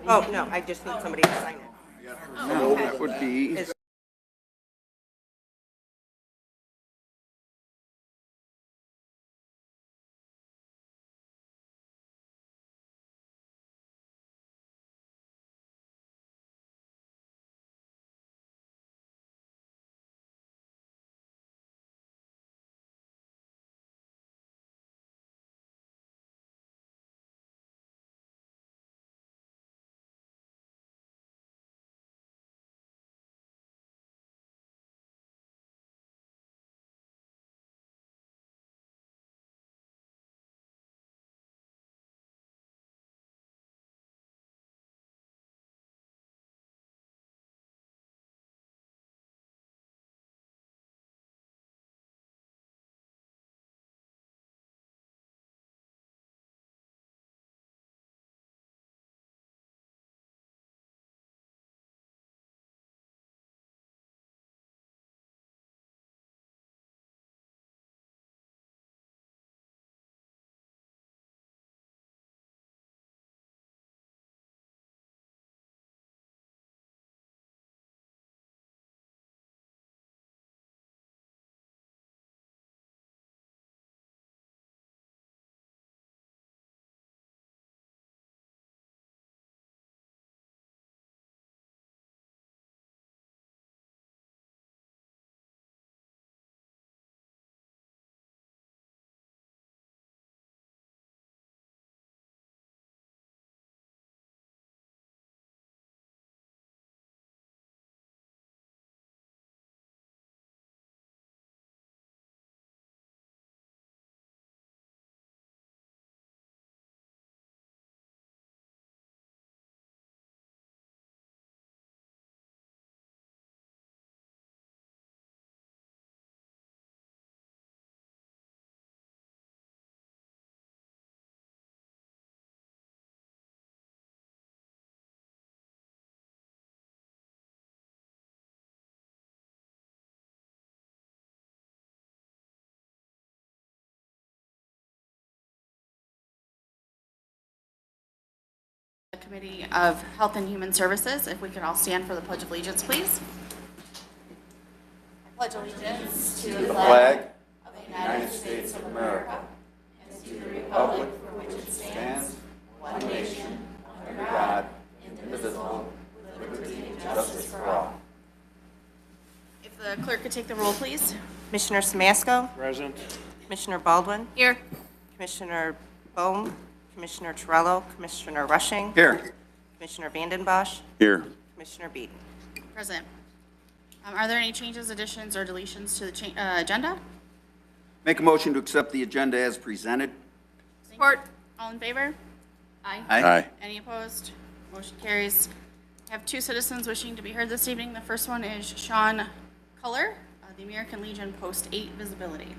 Oh, no, I just need somebody to sign it. No, that would be. Is- Committee of Health and Human Services. If we could all stand for the Pledge of Allegiance, please. I pledge allegiance to the flag of the United States of America and to the republic for which it stands, one nation, under God, indivisible, with liberty and justice for all. If the clerk could take the roll, please. Commissioner Samasco? Present. Commissioner Baldwin? Here. Commissioner Bohm? Commissioner Torello? Commissioner Rushing? Here. Commissioner Vandenbosch? Here. Commissioner Beeden? Present. Are there any changes, additions, or deletions to the agenda? Make a motion to accept the agenda as presented. Support. All in favor? Aye. Aye. Any opposed? Motion carries. I have two citizens wishing to be heard this evening. The first one is Sean Clair, the American Legion Post 8 visibility.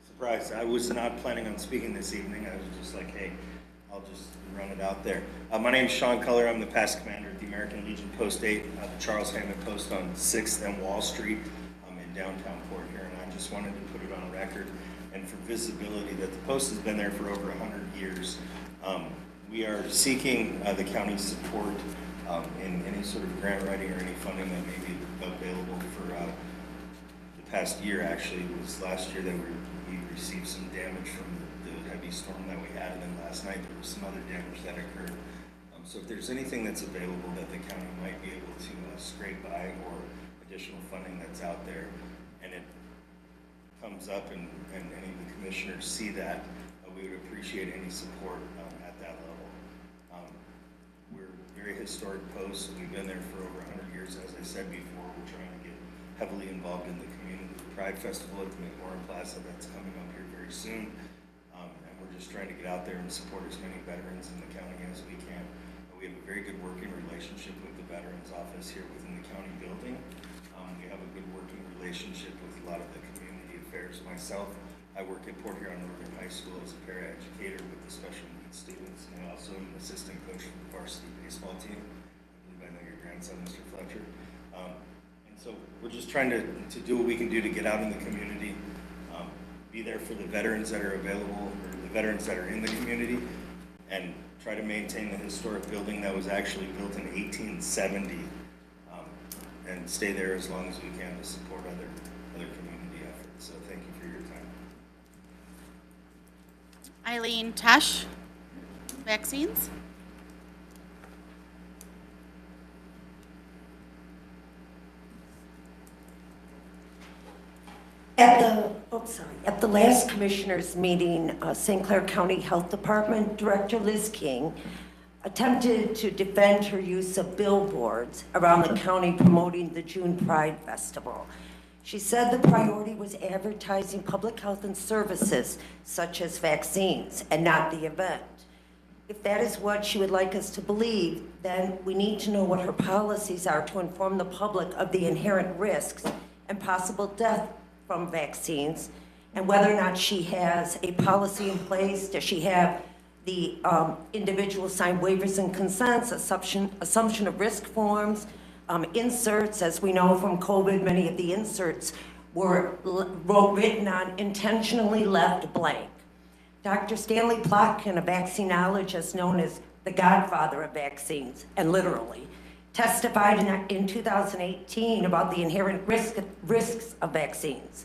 Surprise. I was not planning on speaking this evening. I was just like, hey, I'll just run it out there. My name is Sean Clair. I'm the past commander at the American Legion Post 8, the Charles Hammond Post on 6th and Wall Street in downtown Port Huron. I just wanted to put it on record and for visibility that the post has been there for over 100 years. We are seeking the county's support in any sort of grant writing or any funding that may be available for the past year. Actually, it was last year that we received some damage from the heavy storm that we had, and then last night there was some other damage that occurred. So if there's anything that's available that the county might be able to scrape by, or additional funding that's out there, and it comes up and any of the commissioners see that, we would appreciate any support at that level. We're a very historic post. We've been there for over 100 years. As I said before, we're trying to get heavily involved in the community. Pride Festival at the McMorran Plaza, that's coming up here very soon. And we're just trying to get out there and support as many veterans in the county as we can. We have a very good working relationship with the Veterans Office here within the county building. We have a good working relationship with a lot of the community affairs. Myself, I work at Port Huron Northern High School as a paraeducator with the special needs students, and I also am an assistant coach for the varsity baseball team. I believe I know your grandson, Mr. Fletcher. And so we're just trying to do what we can do to get out in the community, be there for the veterans that are available, or the veterans that are in the community, and try to maintain the historic building that was actually built in 1870, and stay there as long as we can to support other community efforts. So thank you for your time. Eileen Tesh, vaccines. At the last commissioners meeting, St. Clair County Health Department Director Liz King attempted to defend her use of billboards around the county promoting the June Pride Festival. She said the priority was advertising public health and services such as vaccines and not the event. If that is what she would like us to believe, then we need to know what her policies are to inform the public of the inherent risks and possible death from vaccines, and whether or not she has a policy in place. Does she have the individual sign waivers and consents, assumption of risk forms, inserts? As we know from COVID, many of the inserts were written on intentionally left blank. Dr. Stanley Plotkin, a vaccinologist known as the godfather of vaccines, and literally, testified in 2018 about the inherent risks of vaccines.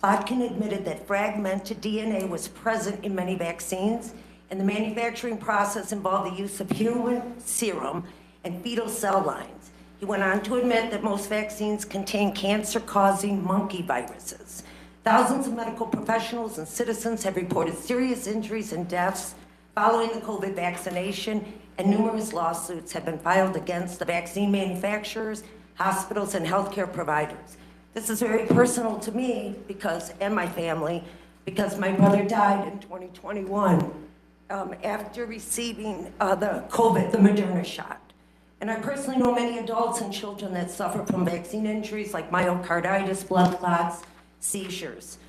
Plotkin admitted that fragmented DNA was present in many vaccines, and the manufacturing process involved the use of human serum and fetal cell lines. He went on to admit that most vaccines contain cancer-causing monkey viruses. Thousands of medical professionals and citizens have reported serious injuries and deaths following the COVID vaccination, and numerous lawsuits have been filed against the vaccine manufacturers, hospitals, and healthcare providers. This is very personal to me and my family, because my brother died in 2021 after receiving the Moderna shot. And I personally know many adults and children that suffer from vaccine injuries like myocarditis, blood clots, seizures.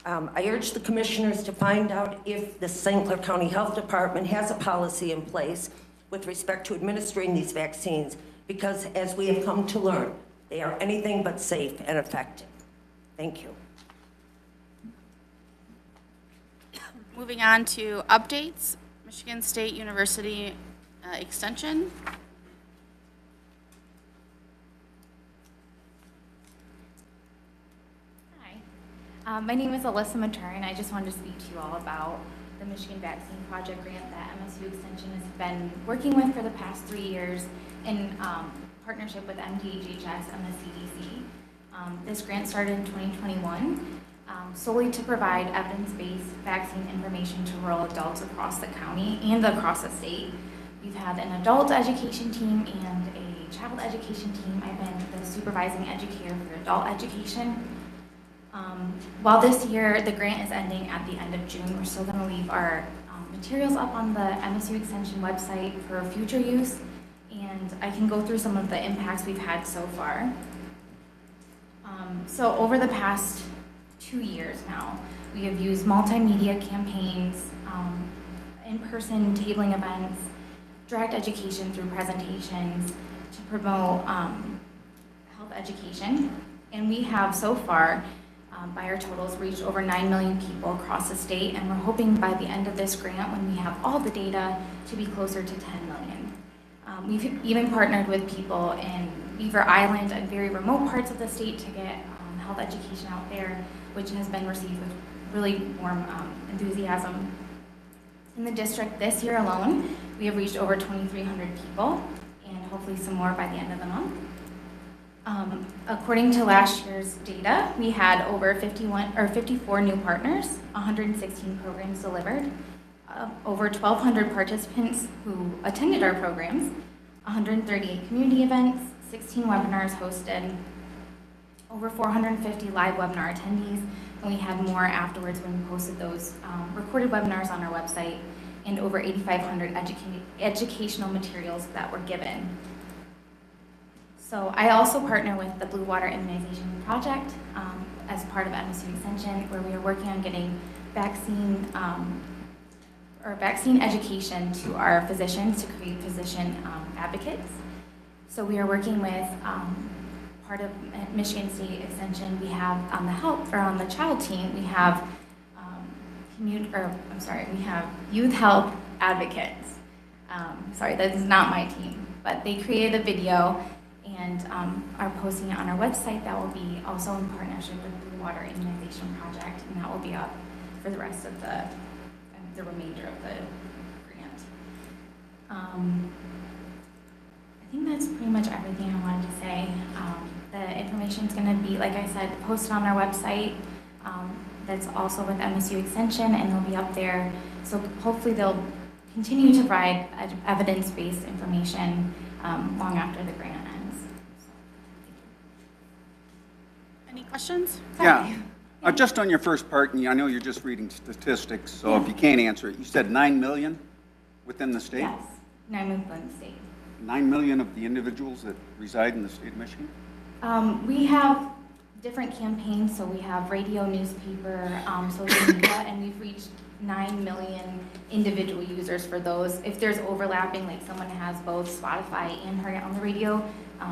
I urge the commissioners to find out if the St. Clair County Health Department has a policy in place with respect to administering these vaccines, because as we have come to learn, they are anything but safe and effective. Thank you. Moving on to updates, Michigan State University Extension. Hi, my name is Alyssa Matern. I just wanted to speak to you all about the Michigan Vaccine Project grant that MSU Extension has been working with for the past 3 years in partnership with MDHHS and the CDC. This grant started in 2021 solely to provide evidence-based vaccine information to rural adults across the county and across the state. We've had an adult education team and a child education team. I've been the supervising educator for adult education. While this year the grant is ending at the end of June, we're still going to leave our materials up on the MSU Extension website for future use, and I can go through some of the impacts we've had so far. So over the past 2 years now, we have used multimedia campaigns, in-person tabling events, direct education through presentations to promote health education, and we have so far by our totals reached over 9 million people across the state, and we're hoping by the end of this grant, when we have all the data, to be closer to 10 million. We've even partnered with people in Beaver Island and very remote parts of the state to get health education out there, which has been received with really warm enthusiasm. In the district this year alone, we have reached over 2,300 people, and hopefully some more by the end of the month. According to last year's data, we had over 54 new partners, 116 programs delivered, over 1,200 participants who attended our programs, 138 community events, 16 webinars hosted, over 450 live webinar attendees, and we had more afterwards when we posted those recorded webinars on our website, and over 8,500 educational materials that were given. So I also partner with the Blue Water Immunization Project as part of MSU Extension, where we are working on getting vaccine education to our physicians to create physician advocates. So we are working with part of Michigan State Extension. We have on the child team, we have we have youth health advocates. Sorry, that is not my team, but they created a video and are posting it on our website. That will be also in partnership with the Blue Water Immunization Project, and that will be up for the rest of the remainder of the grant. I think that's pretty much everything I wanted to say. The information is going to be, like I said, posted on our website. That's also with MSU Extension, and they'll be up there. So hopefully they'll continue to provide evidence-based information long after the grant ends. Any questions? Yeah. Just on your first part, and I know you're just reading statistics, so if you can't answer it, you said 9 million within the state? Yes, 9 within the state. 9 million of the individuals that reside in the state of Michigan? We have different campaigns, so we have radio, newspaper, social media, and we've reached 9 million individual users for those. If there's overlapping, like someone has both Spotify and heard it on the radio,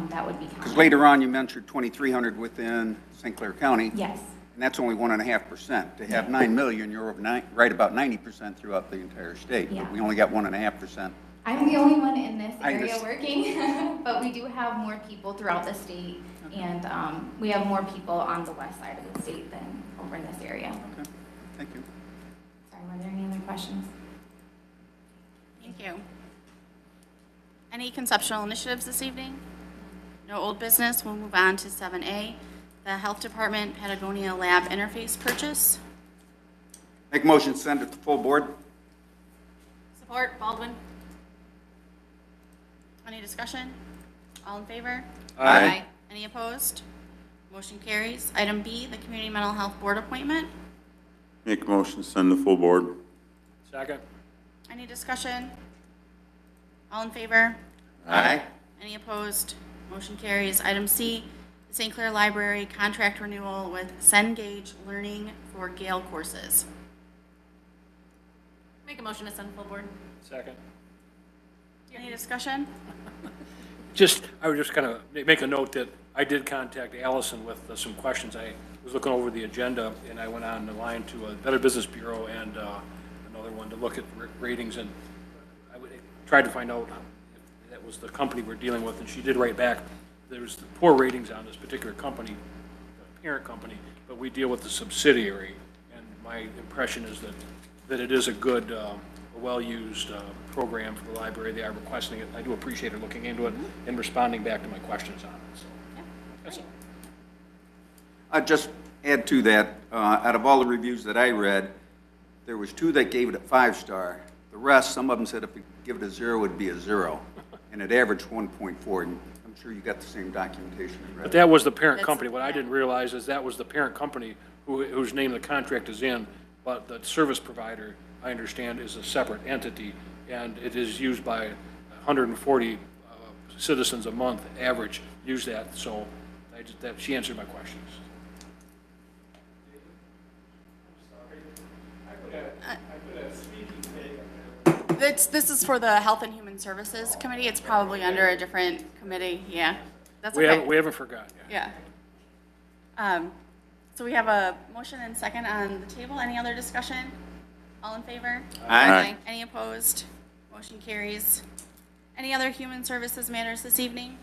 that would be counted. Because later on, you mentioned 2,300 within St. Clair County. Yes. And that's only 1.5%. To have 9 million, you're right about 90% throughout the entire state. Yeah. But we only got 1.5%. I'm the only one in this I area understand. working, but we do have more people throughout the state, and we have more people on the west side of the state than over in this area. Okay, thank you. Sorry, were there any other questions? Thank you. Any conceptual initiatives this evening? No old business. We'll move on to 7A, the Health Department Patagonia Lab Interface Purchase. Make a motion to send it to full board. Support, Baldwin. Any discussion? All in favor? Aye. Any opposed? Motion carries. Item B, the Community Mental Health Board appointment. Make a motion to send to full board. Second. Any discussion? All in favor? Aye. Any opposed? Motion carries. Item C, the St. Clair Library contract renewal with Cengage Learning for Gale courses. Make a motion to send full board. Second. Any discussion? I would just kind of make a note that I did contact Allison with some questions. I was looking over the agenda, and I went on the line to a Better Business Bureau and another one to look at ratings, and I tried to find out if that was the company we're dealing with, and she did write back. There's poor ratings on this particular company, the parent company, but we deal with the subsidiary, and my impression is that it is a good, well-used program for the library. They are requesting it. I do appreciate her looking into it and responding back to my questions on it. So that's all. I'd just add to that, out of all the reviews that I read, there was 2 that gave it a 5-star. The rest, some of them said if we give it a 0, it would be a 0. And it averaged 1.4. And I'm sure you got the same documentation. But that was the parent That's- company. What I didn't realize is that was the parent company whose name the contract is in, but the service provider, I understand, is a separate entity, and it is used by 140 citizens a month, average, use that, so she answered my questions. This is for the Health and Human Services Committee. It's probably under a different committee. Yeah, that's We okay. haven't forgotten yet. Yeah. So we have a motion and second on the table. Any other discussion? All in favor? Aye. Any opposed? Motion carries. Any other human services matters this evening?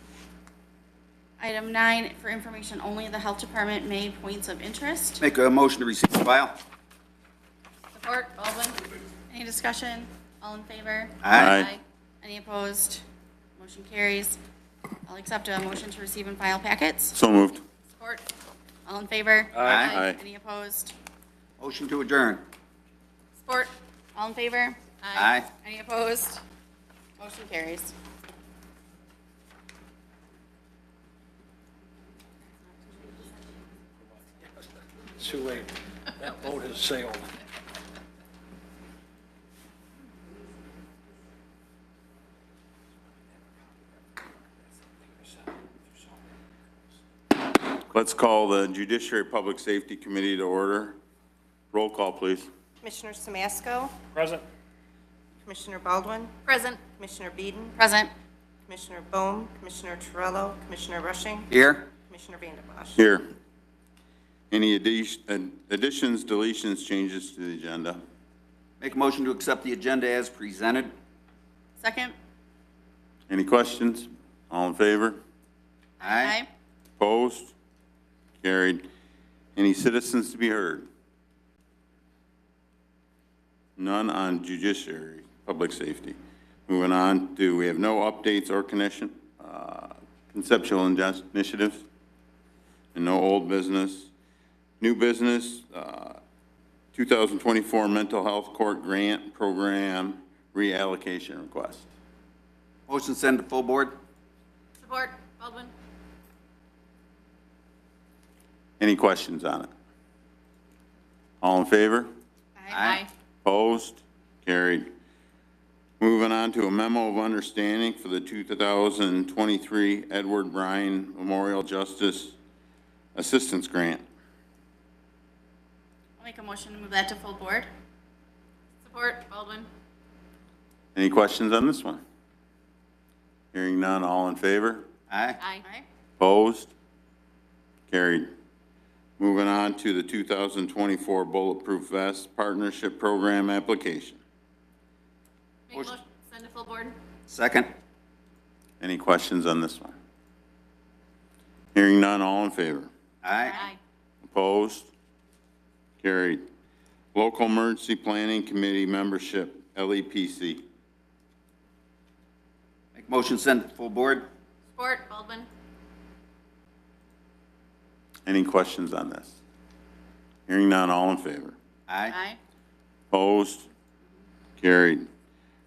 Item 9, for information only, the Health Department made points of interest. Make a motion to receive and file. Support, Baldwin. Any discussion? All in favor? Aye. Any opposed? Motion carries. I'll accept a motion to receive and file packets. So moved. Support. All in favor? Aye. Aye. Any opposed? Motion to adjourn. Support. All in favor? Aye. Any opposed? Motion carries. It's too late. That boat has sailed. Let's call the Judiciary Public Safety Committee to order. Roll call, please. Commissioner Samasco, Present. Commissioner Baldwin, Present. Commissioner Beeden, Present. Commissioner Bohm, Commissioner Torello, Commissioner Rushing, Here. Commissioner Vandenbosch. Here. Any additions, deletions, changes to the agenda? Make a motion to accept the agenda as presented. Second? Any questions? All in favor? Aye. Opposed? Carried. Any citizens to be heard? None on judiciary, public safety. Moving on to, we have no updates or conceptual initiatives, and no old business. New business, 2024 Mental Health Court Grant Program reallocation request. Motion send to full board. Support. Baldwin? Any questions on it? All in favor? Aye. Opposed? Carried. Moving on to a memo of understanding for the 2023 Edward Bryan Memorial Justice Assistance Grant. I'll make a motion to move that to full board. Support. Baldwin? Any questions on this one? Hearing none, all in favor? Aye. Aye. Opposed? Carried. Moving on to the 2024 Bulletproof Vest Partnership Program application. Make a motion, send to full board. Second. Any questions on this one? Hearing none, all in favor? Aye. Opposed? Carried. Local Emergency Planning Committee membership, LEPC. Make motion send to full board. Support. Baldwin? Any questions on this? Hearing none, all in favor? Aye. Opposed? Carried.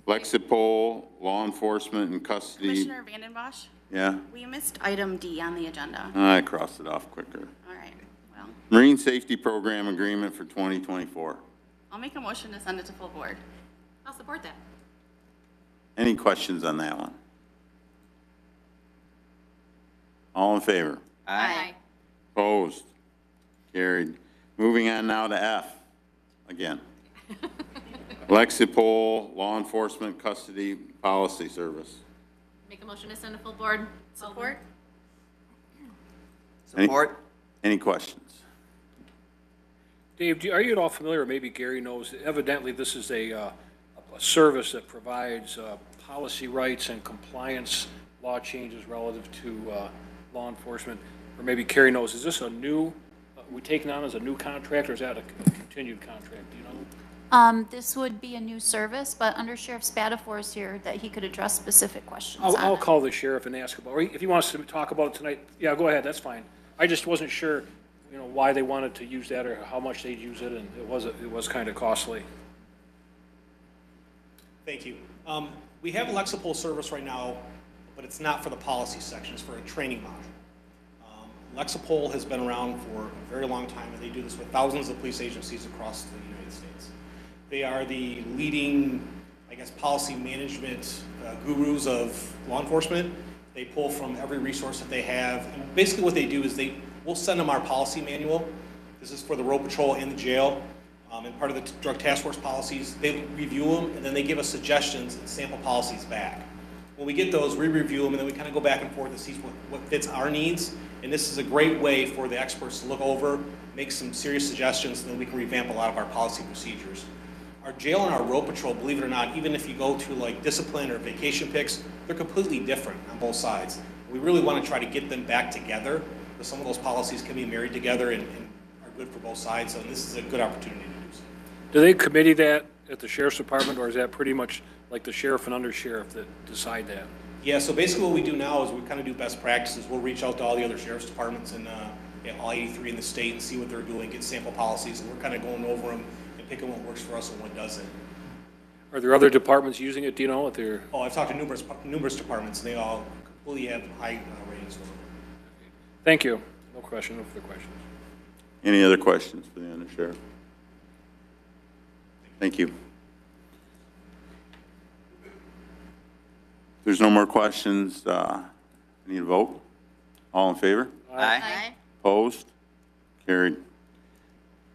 Lexipol, law enforcement and custody. Commissioner Vanden Bosch? Yeah, We missed item D on the agenda. I crossed it off quicker. All right, well, Marine Safety Program Agreement for 2024. I'll make a motion to send it to full board. I'll support that. Any questions on that one? All in favor? Aye. Opposed? Carried. Moving on now to F, again. Lexipol, law enforcement custody policy service. Make a motion to send to full board. Support. Support. Any questions? Dave, are you at all familiar, or maybe Gary knows, evidently this is a service that provides policy rights and compliance law changes relative to law enforcement, or maybe Gary knows, is this a new, we taking on as a new contract, or is that a continued contract, do you know? This would be a new service, but Under Sheriff Spatafor is here that he could address specific questions I'll on it. call the sheriff and ask about, or if he wants to talk about it tonight, yeah, go ahead, that's fine. I just wasn't sure, you know, why they wanted to use that or how much they'd use it, and it was kind of costly. Thank you. We have a Lexipol service right now, but it's not for the policy section, it's for a training module. Lexipol has been around for a very long time, and they do this with thousands of police agencies across the United States. They are the leading, I guess, policy management gurus of law enforcement. They pull from every resource that they have, and basically what they do is we'll send them our policy manual. This is for the road patrol and the jail. And part of the drug task force policies, they review them, and then they give us suggestions and sample policies back. When we get those, we review them, and then we kind of go back and forth and see what fits our needs. And this is a great way for the experts to look over, make some serious suggestions, and then we can revamp a lot of our policy procedures. Our jail and our road patrol, believe it or not, even if you go to like discipline or vacation picks, they're completely different on both sides. We really want to try to get them back together, because some of those policies can be married together and are good for both sides, so this is a good opportunity to do so. Do they committee that at the sheriff's department, or is that pretty much like the sheriff and undersheriff that decide that? Yeah, so basically what we do now is we kind of do best practices. We'll reach out to all the other sheriff's departments and all 83 in the state and see what they're doing, get sample policies, and we're kind of going over them and picking what works for us and what doesn't. Are there other departments using it, do you know, if they're? Oh, I've talked to numerous departments, and they all completely have high ratings for them. Thank you. No question, no further questions. Any other questions for the undersheriff? Thank you. If there's no more questions, I need a vote. All in favor? Aye. Opposed? Carried.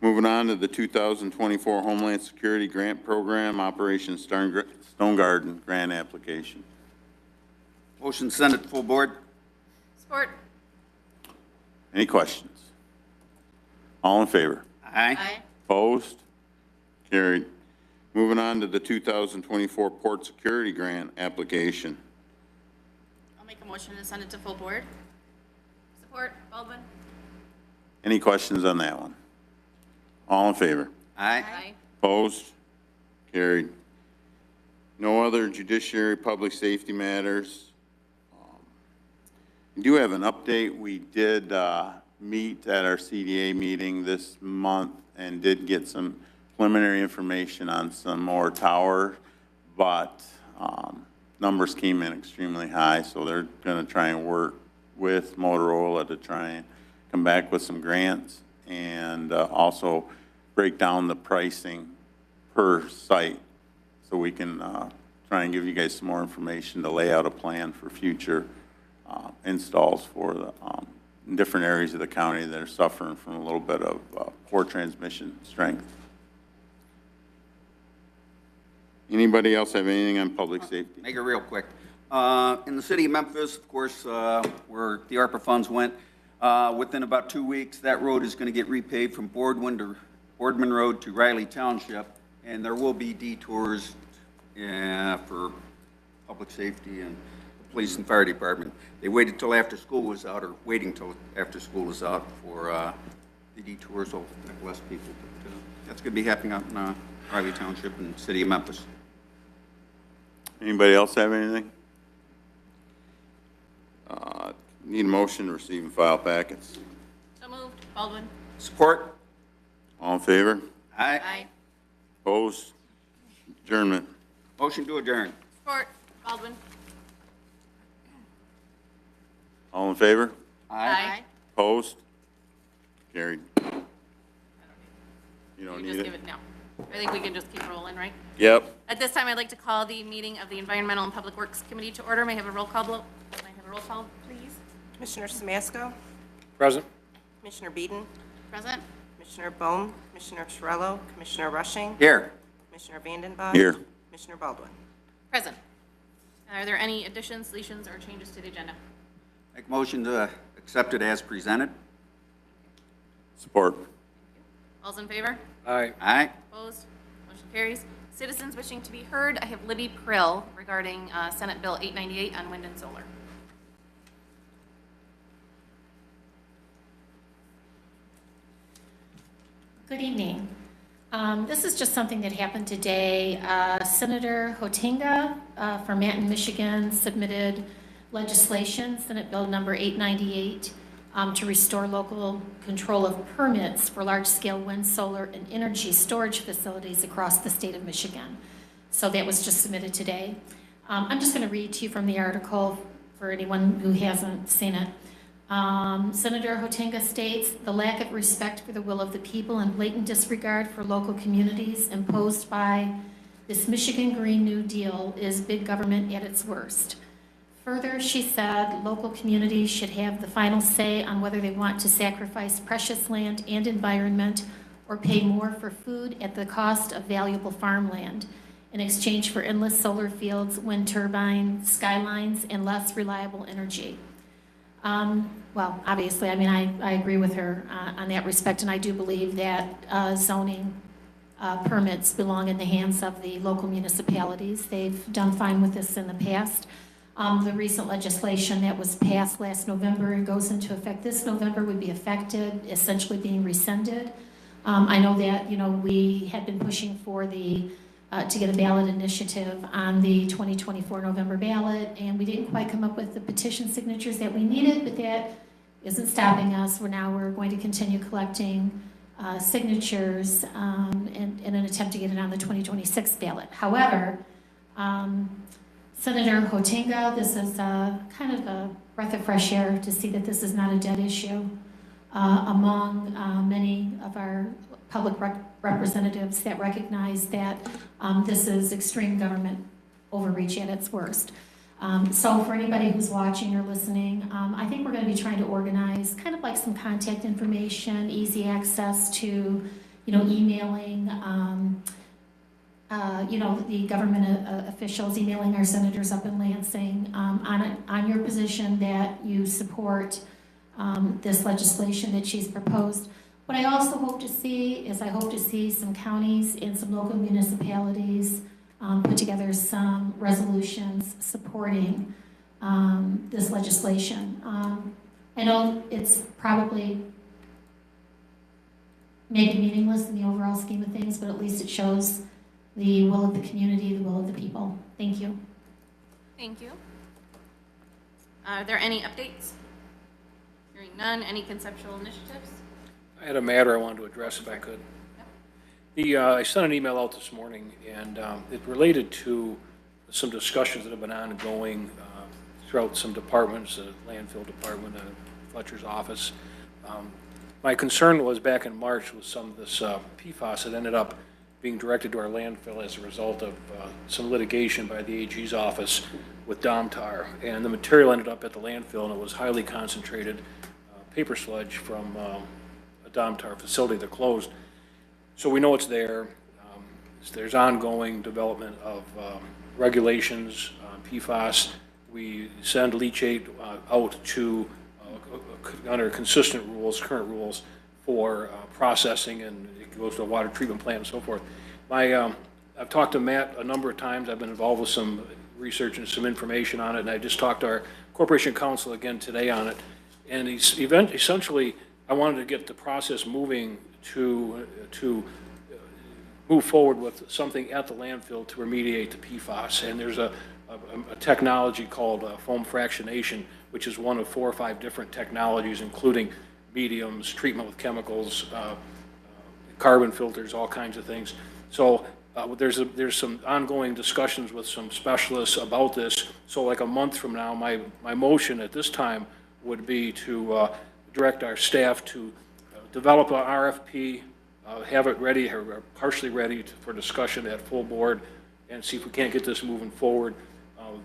Moving on to the 2024 Homeland Security Grant Program, Operation Stone Garden Grant Application. Motion send it to full board. Support. Any questions? All in favor? Aye. Opposed? Carried. Moving on to the 2024 Port Security Grant application. I'll make a motion to send it to full board. Support, Baldwin. Any questions on that one? All in favor? Aye. Opposed? Carried. No other judiciary public safety matters. We do have an update. We did meet at our CDA meeting this month and did get some preliminary information on some more towers, but numbers came in extremely high, so they're going to try and work with Motorola to try and come back with some grants and also break down the pricing per site so we can try and give you guys some more information to lay out a plan for future installs for the in different areas of the county that are suffering from a little bit of poor transmission strength. Anybody else have anything on public safety? Make it real quick. In the city of Memphis, of course, where the ARPA funds went, within about 2 weeks, that road is going to get repaved from Boardman Road to Riley Township, and there will be detours for public safety and the police and fire department. They waited till after school was out, or waiting till after school was out for the detours, so less people. But that's going to be happening out in Riley Township and city of Memphis. Anybody else have anything? Need a motion to receive and file packets. So moved, Baldwin. Support? All in favor? Aye. Aye. Opposed? Adjournment. Motion to adjourn. Support, Baldwin. All in favor? Aye. Opposed? Carried. You don't You need just it? give it, no. I think we can just keep rolling, right? Yep. At this time, I'd like to call the meeting of the Environmental and Public Works Committee to order. May I have a roll call, please? Commissioner Samasco, Present? Commissioner Beeden, Present? Commissioner Bohm, Commissioner Torello, Commissioner Rushing, Here. Commissioner Vandenbach. Here. Commissioner Baldwin. Present. Are there any additions, deletions, or changes to the agenda? Make motion to accept it as presented. Support. All's in favor? Aye. Aye. Opposed? Motion carries. Citizens wishing to be heard, I have Libby Prill regarding Senate Bill 898 on wind and solar. Good evening. This is just something that happened today. Senator Hotinga from Manton, Michigan submitted legislation, Senate Bill number 898, to restore local control of permits for large-scale wind, solar, and energy storage facilities across the state of Michigan. So that was just submitted today. I'm just going to read to you from the article for anyone who hasn't seen it. Senator Hotinga states, the lack of respect for the will of the people and blatant disregard for local communities imposed by this Michigan Green New Deal is big government at its worst. Further, she said, local communities should have the final say on whether they want to sacrifice precious land and environment or pay more for food at the cost of valuable farmland in exchange for endless solar fields, wind turbines, skylines, and less reliable energy. Well, obviously, I mean, I agree with her on that respect, and I do believe that zoning permits belong in the hands of the local municipalities. They've done fine with this in the past. The recent legislation that was passed last November and goes into effect this November would be affected, essentially being rescinded. I know that, you know, we had been pushing for the to get a ballot initiative on the 2024 November ballot, and we didn't quite come up with the petition signatures that we needed, but that isn't stopping us. We're going to continue collecting signatures in an attempt to get it on the 2026 ballot. However, Senator Hotinga, this is kind of a breath of fresh air to see that this is not a dead issue among many of our public representatives that recognize that this is extreme government overreach at its worst. So for anybody who's watching or listening, I think we're going to be trying to organize kind of like some contact information, easy access to, you know, emailing, you know, the government officials, emailing our senators up in Lansing on your position that you support this legislation that she's proposed. What I also hope to see is I hope to see some counties and some local municipalities put together some resolutions supporting this legislation. I know it's probably maybe meaningless in the overall scheme of things, but at least it shows the will of the community, the will of the people. Thank you. Thank you. Are there any updates? Hearing none, any conceptual initiatives? I had a matter I wanted to address if I could. I sent an email out this morning, and it related to some discussions that have been ongoing throughout some departments, the landfill department, Fletcher's office. My concern was back in March with some of this PFAS that ended up being directed to our landfill as a result of some litigation by the AG's office with Domtar. And the material ended up at the landfill, and it was highly concentrated paper sludge from a Domtar facility that closed. So we know it's there. There's ongoing development of regulations on PFAS. We send leachate out to under consistent rules, current rules for processing, and it goes to a water treatment plant and so forth. I've talked to Matt a number of times. I've been involved with some research and some information on it, and I just talked to our corporation counsel again today on it. And essentially, I wanted to get the process moving to move forward with something at the landfill to remediate the PFAS. And there's a technology called foam fractionation, which is one of 4 or 5 different technologies, including mediums, treatment with chemicals, carbon filters, all kinds of things. So there's some ongoing discussions with some specialists about this. So like a month from now, my motion at this time would be to direct our staff to develop an RFP, have it ready or partially ready for discussion at full board, and see if we can't get this moving forward.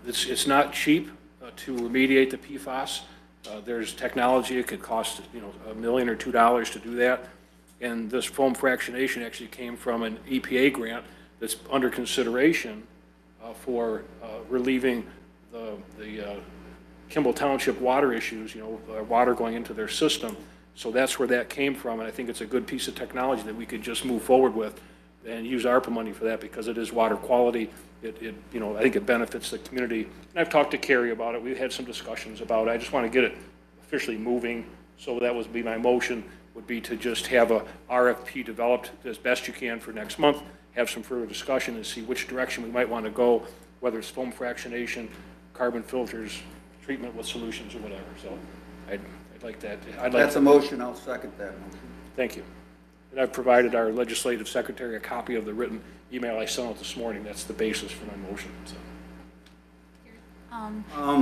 It's not cheap to remediate the PFAS. There's technology. It could cost $1 million or $2 million to do that. And this foam fractionation actually came from an EPA grant that's under consideration for relieving the Kimball Township water issues, water going into their system. So that's where that came from, and I think it's a good piece of technology that we could just move forward with and use ARPA money for that because it is water quality. I think it benefits the community. And I've talked to Carrie about it. We've had some discussions about it. I just want to get it officially moving. So that would be my motion, would be to just have a RFP developed as best you can for next month, have some further discussion and see which direction we might want to go, whether it's foam fractionation, carbon filters, treatment with solutions or whatever. So I'd like that. That's a motion. I'll second that motion. Thank you. And I've provided our legislative secretary a copy of the written email I sent out this morning. That's the basis for my motion.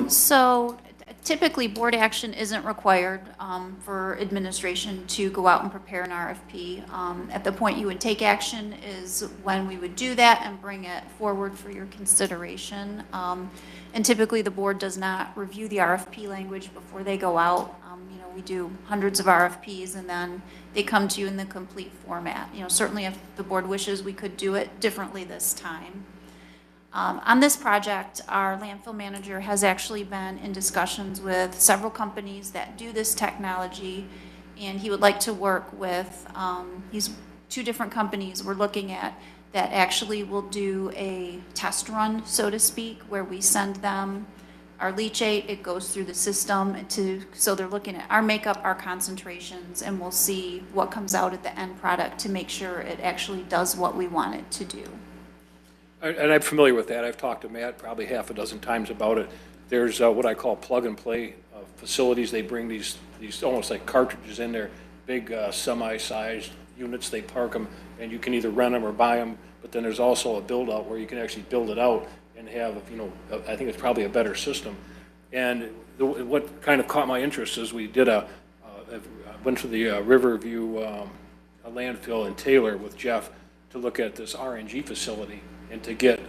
So typically, board action isn't required for administration to go out and prepare an RFP. At the point you would take action is when we would do that and bring it forward for your consideration. And typically, the board does not review the RFP language before they go out. We do hundreds of RFPs, and then they come to you in the complete format. Certainly if the board wishes, we could do it differently this time. On this project, our landfill manager has actually been in discussions with several companies that do this technology, and he would like to work with these 2 different companies we're looking at that actually will do a test run, so to speak, where we send them our leachate, it goes through the system so they're looking at our makeup, our concentrations, and we'll see what comes out at the end product to make sure it actually does what we want it to do. And I'm familiar with that. I've talked to Matt probably half a dozen times about it. There's what I call plug-and-play facilities. They bring these almost like cartridges in there, big semi-sized units. They park them, and you can either rent them or buy them. But then there's also a build-out where you can actually build it out and have, I think it's probably a better system. And what kind of caught my interest is we did went to the Riverview landfill in Taylor with Jeff to look at this RNG facility and to get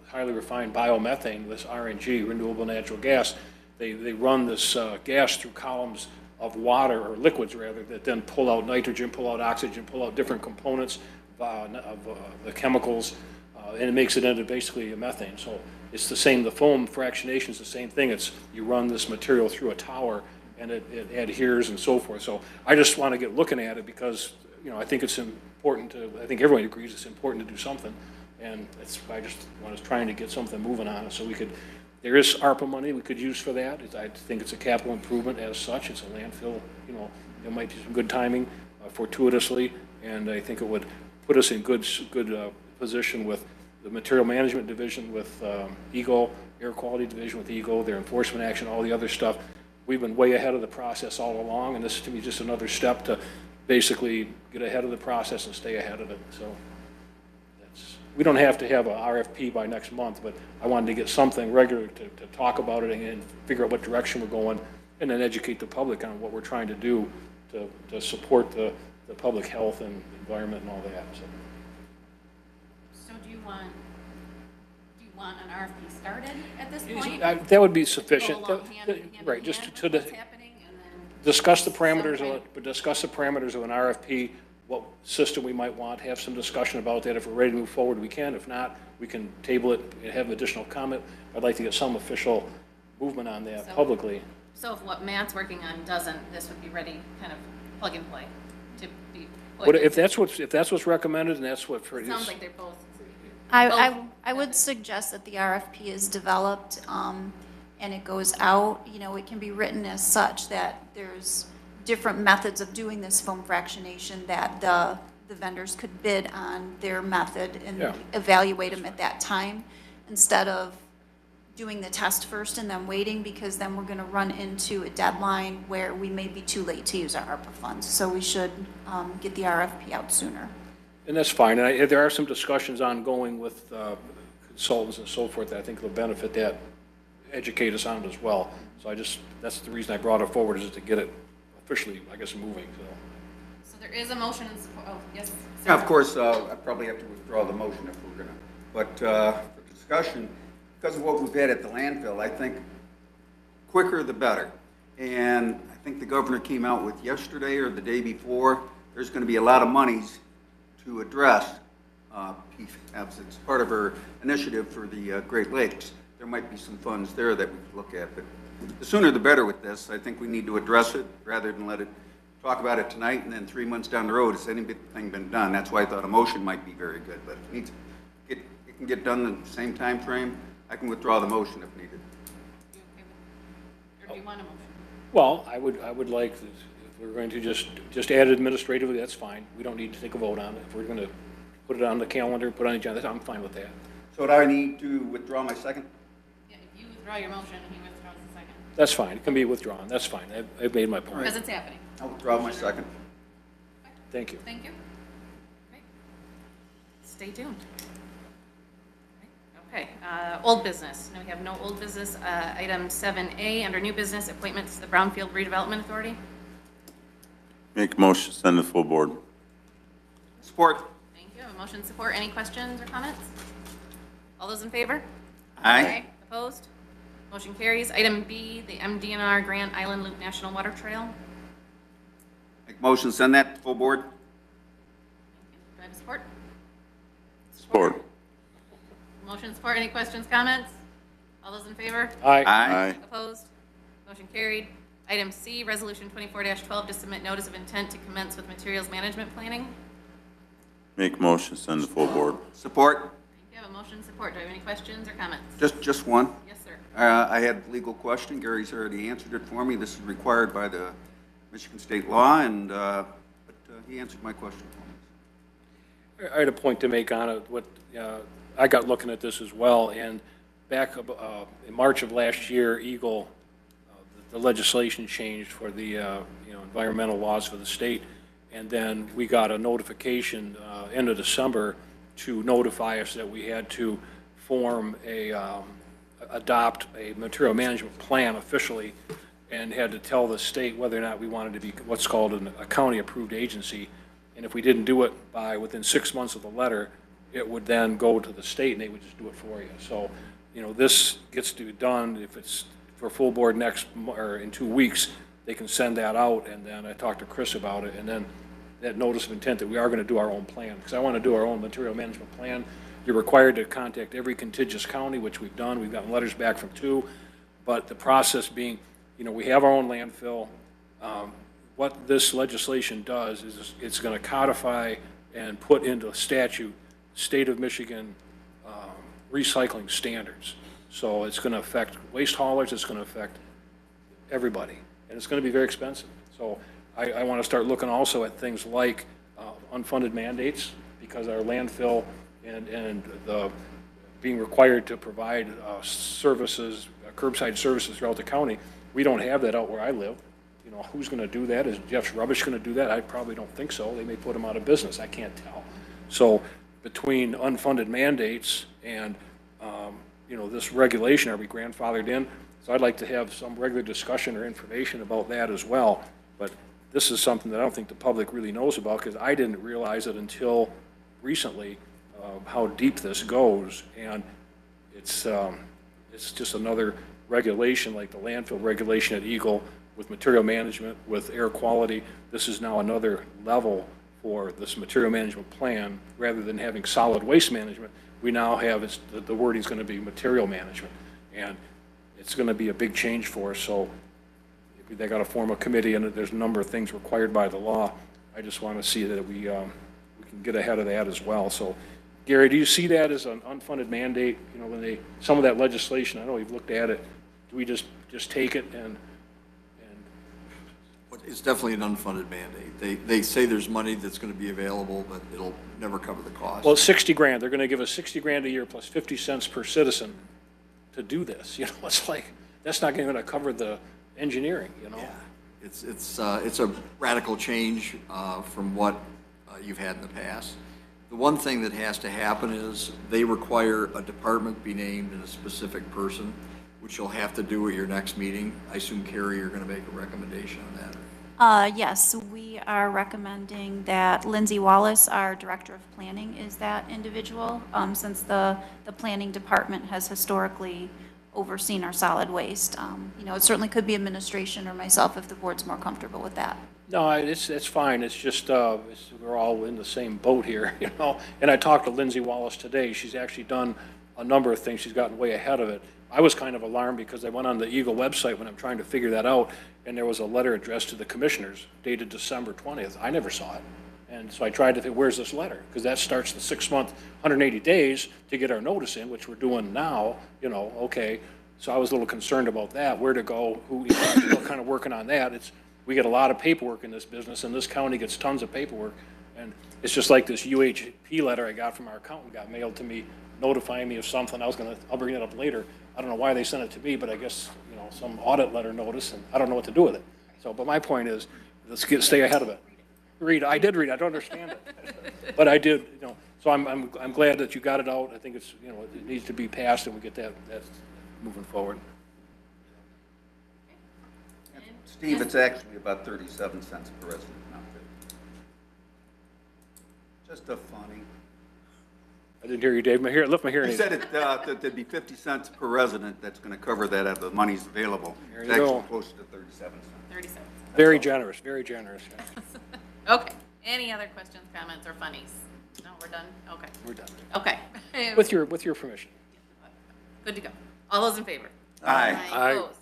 highly refined biomethane, this RNG, renewable natural gas. They run this gas through columns of water, or liquids rather, that then pull out nitrogen, pull out oxygen, pull out different components of the chemicals, and it makes it into basically a methane. So it's the same, the foam fractionation is the same thing. You run this material through a tower, and it adheres and so forth. So I just want to get looking at it because, I think it's important I think everyone agrees it's important to do something. And I just was trying to get something moving on it so there is ARPA money we could use for that. I think it's a capital improvement as such. It's a landfill, there might be some good timing fortuitously, and I think it would put us in good position with the material management division with Eagle, air quality division with Eagle, their enforcement action, all the other stuff. We've been way ahead of the process all along, and this is to me just another step to basically get ahead of the process and stay ahead of it. So we don't have to have a RFP by next month, but I wanted to get something regular to talk about it and figure out what direction we're going, and then educate the public on what we're trying to do to support the public health and environment and all that. So do you want an RFP started at this point? That would be sufficient. Go along hand in Right, just hand to with what's happening, and then discuss the parameters of an RFP, what system we might want, have some discussion about that. If we're ready to move forward, we can. If not, we can table it and have additional comment. I'd like to get some official movement on that publicly. So if what Matt's working on doesn't, this would be ready, kind of plug and play to be put. What, if that's what's recommended, and that's what for It sounds like they're both. I would suggest that the RFP is developed, and it goes out, it can be written as such that there's different methods of doing this foam fractionation, that the vendors could bid on their method and evaluate them at that time, instead of doing the test first and then waiting, because then we're gonna run into a deadline where we may be too late to use our ARPA funds. So we should get the RFP out sooner. And that's fine. And there are some discussions ongoing with consultants and so forth that I think will benefit that, educate us on it as well. So that's the reason I brought it forward, is to get it officially, I guess, moving. So there is a motion in support. Oh, yes. Yeah, of course, I probably have to withdraw the motion if we're gonna, but for discussion, because of what we've had at the landfill, I think quicker the better. And I think the governor came out with yesterday or the day before, there's gonna be a lot of monies to address PFAS. It's part of her initiative for the Great Lakes. There might be some funds there that we could look at, but the sooner the better with this. I think we need to address it rather than talk about it tonight and then 3 months down the road, has anything been done? That's why I thought a motion might be very good, but if it can get done in the same time frame, I can withdraw the motion if needed. Or do you want a motion? Well, I would like, if we're going to just add it administratively, that's fine. We don't need to take a vote on it. If we're going to put it on the calendar, put it on the agenda, I'm fine with that. So do I need to withdraw my second? Yeah, if you withdraw your motion, he withdraws the second. That's fine. It can be withdrawn. That's fine. I've made my point. Because it's happening. I'll withdraw my second. Thank you. Thank you. Okay. Stay tuned. Okay, old business. No, we have no old business. Item 7A, under new business, appointments to the Brownfield Redevelopment Authority. Make a motion, send to full board. Support. Thank you. A motion support. Any questions or comments? All those in favor? Aye. Opposed? Motion carries. Item B, the MDNR Grand Island Loop National Water Trail. Make motion, send that to full board. Do I have support? Support. Motion support. Any questions, comments? All those in favor? Aye. Aye. Opposed? Motion carried. Item C, Resolution 24-12, to submit notice of intent to commence with materials management planning. Make a motion, send to full board. Support. Thank you. I have a motion support. Do I have any questions or comments? Just one. Yes, sir. I had a legal question. Gary's already answered it for me. This is required by the Michigan state law, and but he answered my question for me. I had a point to make on it. I got looking at this as well, and back in March of last year, Eagle, the legislation changed for the environmental laws for the state, and then we got a notification end of December to notify us that we had to form adopt a material management plan officially, and had to tell the state whether or not we wanted to be what's called a county-approved agency. And if we didn't do it within 6 months of the letter, it would then go to the state and they would just do it for you. So, this gets to be done. If it's for full board in 2 weeks, they can send that out. And then I talked to Chris about it, and then that notice of intent that we are going to do our own plan, because I want to do our own material management plan. You're required to contact every contiguous county, which we've done. We've gotten letters back from 2, but the process being, You know, we have our own landfill. What this legislation does is it's going to codify and put into statute state of Michigan recycling standards. So it's going to affect waste haulers, it's going to affect everybody, and it's going to be very expensive. So I want to start looking also at things like unfunded mandates, because our landfill and the being required to provide services, curbside services throughout the county, we don't have that out where I live. You know, who's going to do that? Is Jeff's Rubbish going to do that? I probably don't think so. They may put them out of business. I can't tell. So between unfunded mandates and, you know, this regulation, are we grandfathered in? So I'd like to have some regular discussion or information about that as well. But this is something that I don't think the public really knows about, because I didn't realize it until recently, how deep this goes. And it's just another regulation, like the landfill regulation at Eagle, with material management, with air quality. This is now another level for this material management plan. Rather than having solid waste management, we now have, the wording is going to be material management. And it's going to be a big change for us. So they got to form a committee, and there's a number of things required by the law. I just want to see that we can get ahead of that as well. So, Gary, do you see that as an unfunded mandate? You know, when some of that legislation, I know you've looked at it, do we just take it and It's definitely an unfunded mandate. They say there's money that's going to be available, but it'll never cover the cost. well, it's 60 grand. They're going to give us 60 grand a year plus 50 cents per citizen to do this. You know, it's like, that's not going to cover the engineering, you know? Yeah, it's a radical change from what you've had in the past. The one thing that has to happen is they require a department be named and a specific person, which you'll have to do at your next meeting. I assume, Carrie, you're going to make a recommendation on that. Yes, we are recommending that Lindsay Wallace, our Director of Planning, is that individual, since the planning department has historically overseen our solid waste. You know, it certainly could be administration or myself if the board's more comfortable with that. No, it's fine. It's just, we're all in the same boat here, you know? And I talked to Lindsay Wallace today. She's actually done a number of things. She's gotten way ahead of it. I was kind of alarmed because I went on the Eagle website when I'm trying to figure that out, and there was a letter addressed to the commissioners dated December 20th. I never saw it. And so I tried to think, where's this letter? Because that starts the 6-month, 180 days to get our notice in, which we're doing now, you know, okay. So I was a little concerned about that, where to go, who, you know, still kind of working on that. We get a lot of paperwork in this business, and this county gets tons of paperwork. And it's just like this UHP letter I got from our accountant got mailed to me, notifying me of something. I'll bring it up later. I don't know why they sent it to me, but I guess, you know, some audit letter notice, and I don't know what to do with it. So, but my point is, let's stay ahead of it. I did read it. I don't understand it, but I did, you know. So I'm glad that you got it out. I think it's, you know, it needs to be passed, and we get that moving forward. Steve, it's actually about 37 cents per resident, not 50. Just a funny. I didn't hear you, Dave. Lift my hearing He aid. said there'd be 50 cents per resident that's going to cover that if the money's available. There It's you go. actually closer to 37 cents. 37. Very generous, very generous. Yeah. Okay. Any other questions, comments, or funnies? No, we're done? Okay. We're done. Okay. With your permission. Good to go. All those in favor? Aye. Aye. Opposed?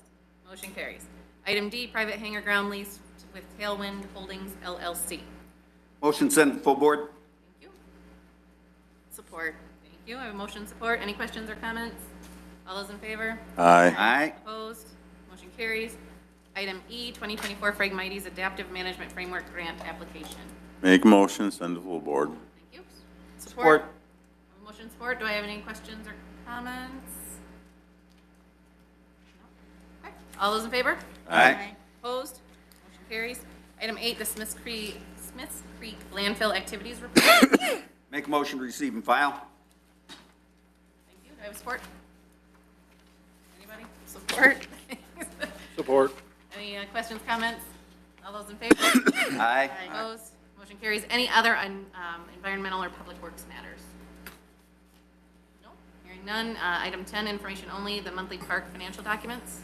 Motion carries. Item D, private hangar ground lease with Tailwind Holdings LLC. Motion sent to full board? Thank you. Support. Thank you. I have a motion support. Any questions or comments? All those in favor? Aye. Aye. Opposed? Motion carries. Item E, 2024 Phragmites Adaptive Management Framework Grant Application. Make motion, send to full board. Thank you. Support. Motion support. Do I have any questions or comments? No? Okay. All those in favor? Aye. Opposed? Motion carries. Item 8, the Smiths Creek Landfill Activities Report. Make a motion to receive and file? Thank you. Do I have support? Anybody? Support? Support. Any questions, comments? All those in favor? Aye. Opposed? Motion carries. Any other environmental or public works matters? No? Hearing none. Item 10, information only, the monthly park financial documents.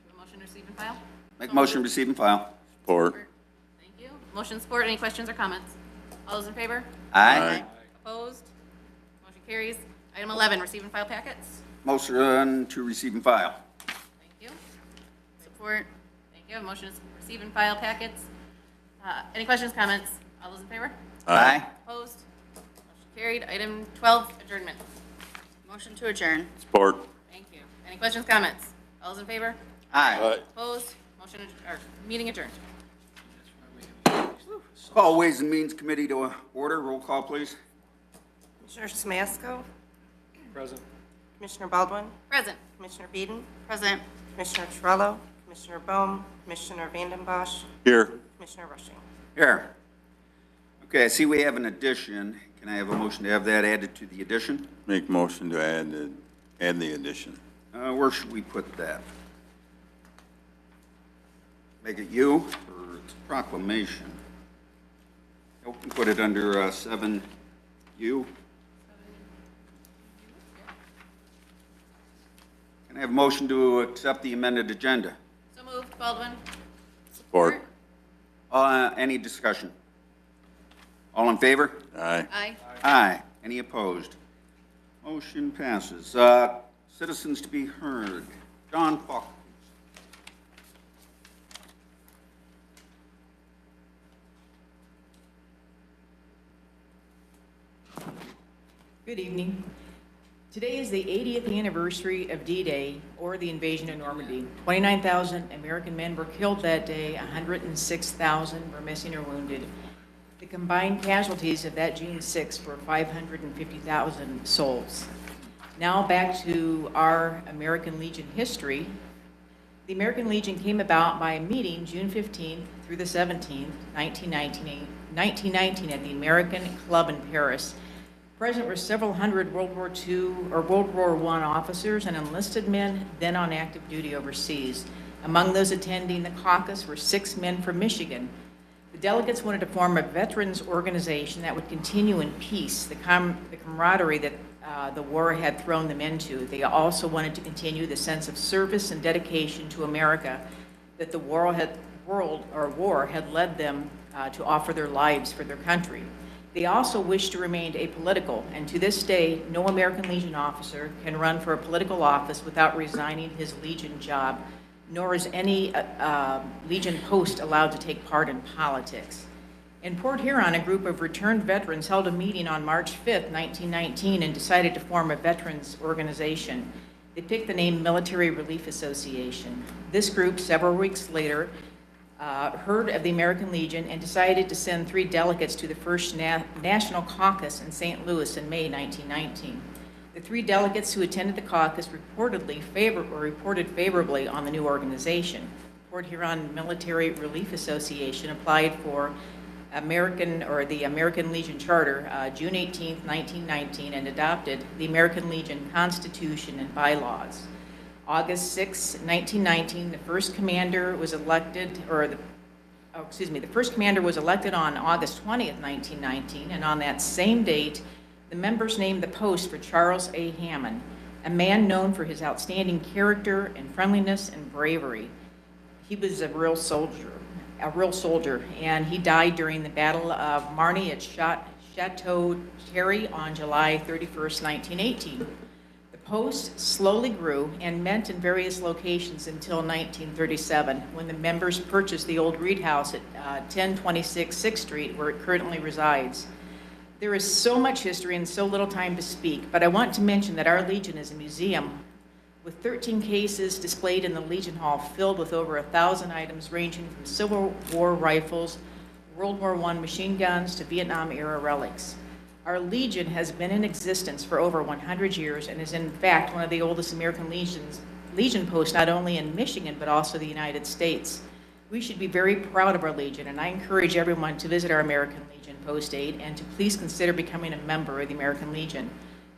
Do a motion to receive and file? Make a motion to receive and file? Support. Thank you. Motion support. Any questions or comments? All those in favor? Aye. Opposed? Motion carries. Item 11, receive and file packets. Motion to receive and file? Thank you. Support. You have a motion to receive and file packets. Any questions, comments? All those in favor? Aye. Opposed? Motion carried. Item 12, adjournment. Motion to adjourn. Support. Thank you. Any questions, comments? All those in favor? Aye. Opposed? Motion, or meeting adjourned. Call Ways and Means Committee to order. Roll call, please. Commissioner Smasko, Present. Commissioner Baldwin, Present. Commissioner Beeden, Present. Commissioner Torello, Commissioner Bohm, Commissioner Vanden Bosch, Here. Commissioner Rushing. Here. Okay, I see we have an addition. Can I have a motion to have that added to the addition? Make motion to add the addition. Where should we put that? Make it you, or it's proclamation? We can put it under 7U. Can I have a motion to accept the amended agenda? So moved. Baldwin. Support. Any discussion? All in favor? Aye. Aye. Aye. Any opposed? Motion passes. Citizens to be heard. John Falk. Good evening. Today is the 80th anniversary of D-Day, or the invasion of Normandy. 29,000 American men were killed that day, 106,000 were missing or wounded. The combined casualties of that June 6th were 550,000 souls. Now back to our American Legion history. The American Legion came about by a meeting June 15th through the 17th, 1919 at the American Club in Paris. Present were several hundred World War II or World War I officers and enlisted men then on active duty overseas. Among those attending the caucus were 6 men from Michigan. The delegates wanted to form a veterans organization that would continue in peace, the camaraderie that the war had thrown them into. They also wanted to continue the sense of service and dedication to America that the war had led them to offer their lives for their country. They also wished to remain apolitical, and to this day, no American Legion officer can run for a political office without resigning his Legion job, nor is any Legion post allowed to take part in politics. In Port Huron, a group of returned veterans held a meeting on March 5th, 1919, and decided to form a veterans organization. They picked the name Military Relief Association. This group, several weeks later, heard of the American Legion and decided to send 3 delegates to the first National Caucus in St. Louis in May 1919. The 3 delegates who attended the caucus reported favorably on the new organization. Port Huron Military Relief Association applied for the American Legion Charter June 18, 1919, and adopted the American Legion Constitution and bylaws. August 6, 1919, the first commander was elected, the first commander was elected on August 20th, 1919, and on that same date, the members named the post for Charles A. Hammond, a man known for his outstanding character and friendliness and bravery. He was a real soldier, and he died during the Battle of Marne at Chateau Thierry on July 31st, 1918. The post slowly grew and met in various locations until 1937, when the members purchased the old Reed House at 1026 6th Street, where it currently resides. There is so much history and so little time to speak, but I want to mention that our Legion is a museum with 13 cases displayed in the Legion Hall filled with over 1,000 items ranging from Civil War rifles, World War I machine guns to Vietnam-era relics. Our Legion has been in existence for over 100 years and is in fact one of the oldest American Legion posts not only in Michigan but also the United States. We should be very proud of our Legion, and I encourage everyone to visit our American Legion Post 8 and to please consider becoming a member of the American Legion.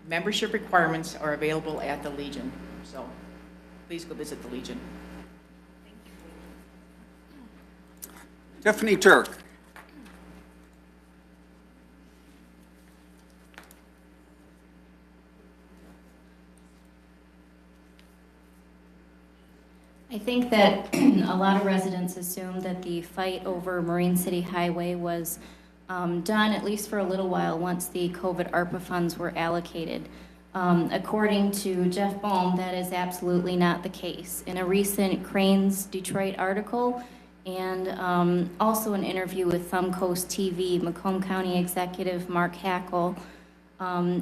Membership requirements are available at the Legion, so please go visit the Legion. Tiffany Turk. I think that a lot of residents assume that the fight over Marine City Highway was done, at least for a little while, once the COVID ARPA funds were allocated. According to Jeff Bohm, that is absolutely not the case. In a recent Cranes Detroit article and also an interview with Thumb Coast TV, Macomb County Executive Mark Hackle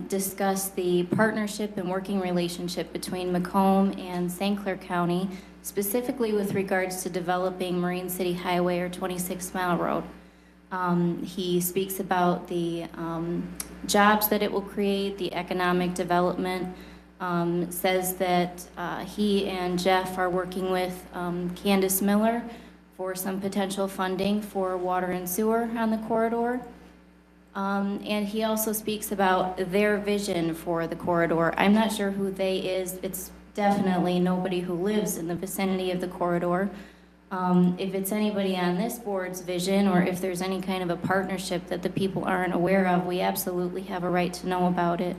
discussed the partnership and working relationship between Macomb and St. Clair County, specifically with regards to developing Marine City Highway or 26 Mile Road. He speaks about the jobs that it will create, the economic development, says that he and Jeff are working with Candace Miller for some potential funding for water and sewer on the corridor. And he also speaks about their vision for the corridor. I'm not sure who they is. It's definitely nobody who lives in the vicinity of the corridor. If it's anybody on this board's vision, or if there's any kind of a partnership that the people aren't aware of, we absolutely have a right to know about it.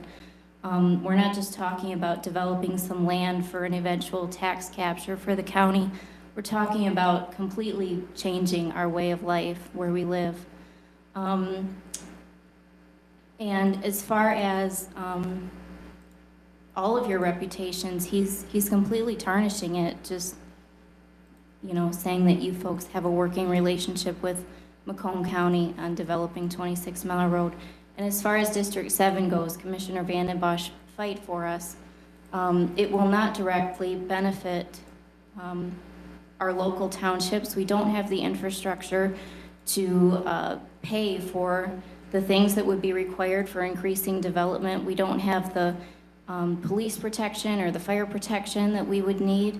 We're not just talking about developing some land for an eventual tax capture for the county. We're talking about completely changing our way of life where we live. And as far as all of your reputations, he's completely tarnishing it, just, you know, saying that you folks have a working relationship with Macomb County on developing 26 Mile Road. And as far as District 7 goes, Commissioner Vanden Bosch, fight for us. It will not directly benefit our local townships. We don't have the infrastructure to pay for the things that would be required for increasing development. We don't have the police protection or the fire protection that we would need.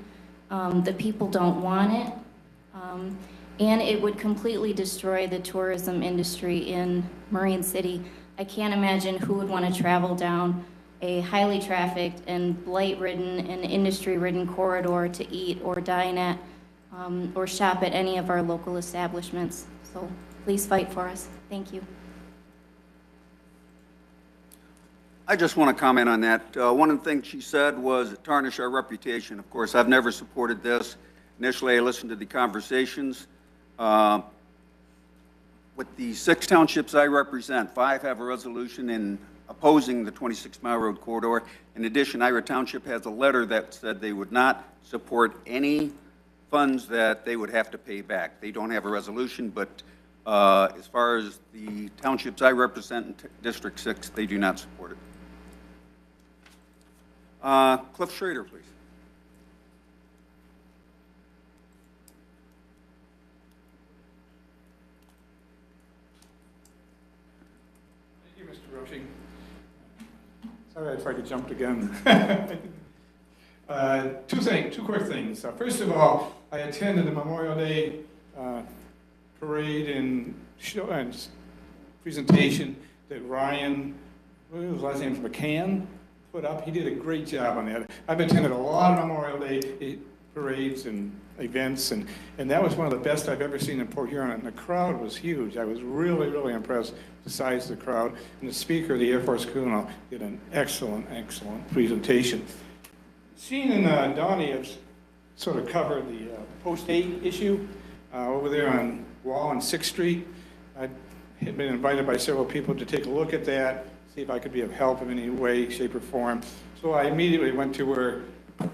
The people don't want it. And it would completely destroy the tourism industry in Marine City. I can't imagine who would want to travel down a highly trafficked and blight-ridden and industry-ridden corridor to eat or dine at or shop at any of our local establishments. So please fight for us. Thank you. I just want to comment on that. One of the things she said was tarnish our reputation. Of course, I've never supported this. Initially, I listened to the conversations. With the 6 townships I represent, 5 have a resolution in opposing the 26 Mile Road corridor. In addition, Ira Township has a letter that said they would not support any funds that they would have to pay back. They don't have a resolution, but as far as the townships I represent in District 6, they do not support it. Cliff Schrader, please. Thank you, Mr. Roshing. Sorry, I tried to jump again. Two quick things. First of all, I attended the Memorial Day parade and presentation that Ryan, what was his last name, McCann, put up. He did a great job on that. I've attended a lot of Memorial Day parades and events, and that was one of the best I've ever seen in Port Huron, and the crowd was huge. I was really, really impressed with the size of the crowd, and the speaker of the Air Force Kuno did an excellent, excellent presentation. Sheen and Donnie have sort of covered the post-8 issue over there on Wall and 6th Street. I had been invited by several people to take a look at that, see if I could be of help in any way, shape, or form. So I immediately went to where